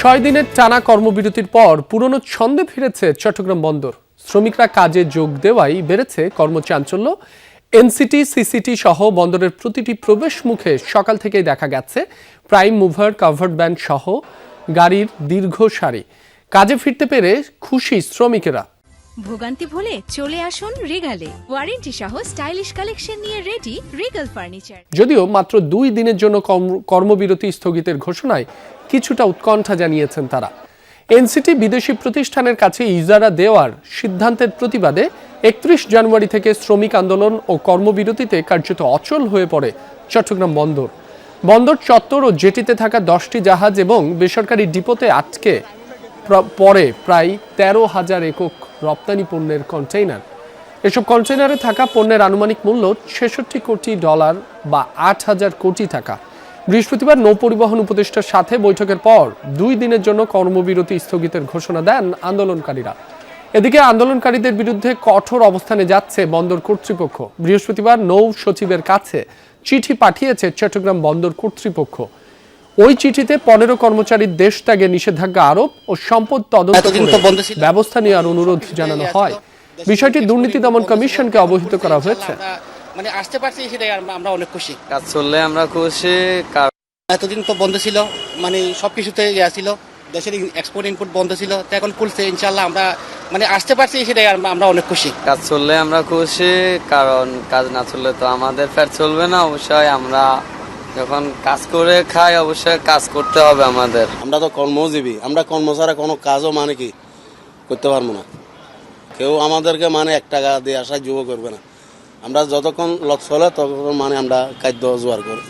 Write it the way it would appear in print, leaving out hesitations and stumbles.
6 দিনের টানা কর্মবিরতির পর পুরনো ছন্দে ফিরেছে চট্টগ্রাম বন্দর। শ্রমিকরা কাজে যোগ দেওয়ায় বেড়েছে কর্মচাঞ্চল্য। এনসিটি, সিসিটি সহ বন্দরের প্রতিটি প্রবেশ মুখে সকাল থেকেই দেখা গেছে প্রাইম মুভার, কাভার্ড ভ্যান সহ গাড়ির দীর্ঘ সারি। কাজে ফিরতে পেরে খুশি শ্রমিকেরা। ভোগান্তি ভুলে চলে আসুন রিগালে। ওয়ারেন্টি সহ স্টাইলিশ কালেকশন নিয়ে রেডি রিগাল ফার্নিচার। যদিও মাত্র 2 দিনের জন্য কর্মবিরতি স্থগিতের ঘোষণায় কিছুটা উৎকণ্ঠা জানিয়েছেন তারা। এনসিটি বিদেশি প্রতিষ্ঠানের কাছে ইজারা দেওয়ার সিদ্ধান্তের প্রতিবাদে 31 জানুয়ারি থেকে শ্রমিক আন্দোলন ও কর্মবিরতিতে কার্যত অচল হয়ে পড়ে চট্টগ্রাম বন্দর। বন্দর চত্বর ও জেটিতে থাকা 10টি জাহাজ এবং বেসরকারি ডিপোতে আটকে পড়ে প্রায় 13,000 একক রপ্তানি পণ্যের কন্টেইনার। এসব কন্টেইনারে থাকা পণ্যের আনুমানিক মূল্য $66 কোটি বা 8,000 কোটি টাকা। বৃহস্পতিবার নৌ পরিবহন উপদেষ্টার সাথে বৈঠকের পর 2 দিনের জন্য কর্মবিরতি স্থগিতের ঘোষণা দেন আন্দোলনকারীরা। এদিকে আন্দোলনকারীদের বিরুদ্ধে কঠোর অবস্থানে যাচ্ছে বন্দর কর্তৃপক্ষ। বৃহস্পতিবার নৌ সচিবের কাছে চিঠি পাঠিয়েছে চট্টগ্রাম বন্দর কর্তৃপক্ষ। ওই চিঠিতে 15 কর্মচারীর দেশ ত্যাগে নিষেধাজ্ঞা আরোপ ও সম্পদ তদন্ত ব্যবস্থা নেওয়ার অনুরোধ জানানো হয়। বিষয়টি দুর্নীতি দমন কমিশনকে অবহিত করা হয়েছে। মানে আসতে পারছি সেটাই আমরা অনেক খুশি। কাজ চললে আমরা খুশি। এতদিন তো বন্ধ ছিল, মানে সবকিছুতে ছিল, দেশের এক্সপোর্ট ইনপুট বন্ধ ছিল, তো এখন খুলছে। ইনশাল্লাহ আমরা মানে আসতে পারছি সেটাই আমরা অনেক খুশি। কাজ চললে আমরা খুশি, কারণ কাজ না চললে তো আমাদের ফের চলবে না। অবশ্যই আমরা যখন কাজ করে খাই, অবশ্যই কাজ করতে হবে আমাদের। আমরা তো কর্মজীবী, আমরা কর্ম ছাড়া কোনো কাজও মানে কি করতে পারবো না। কেউ আমাদেরকে মানে 1 টাকা দিয়ে সাহায্য করবে না। আমরা যতক্ষণ লক্ষ্য হলে ততক্ষণ মানে আমরা খাদ্য জোগাড় করি।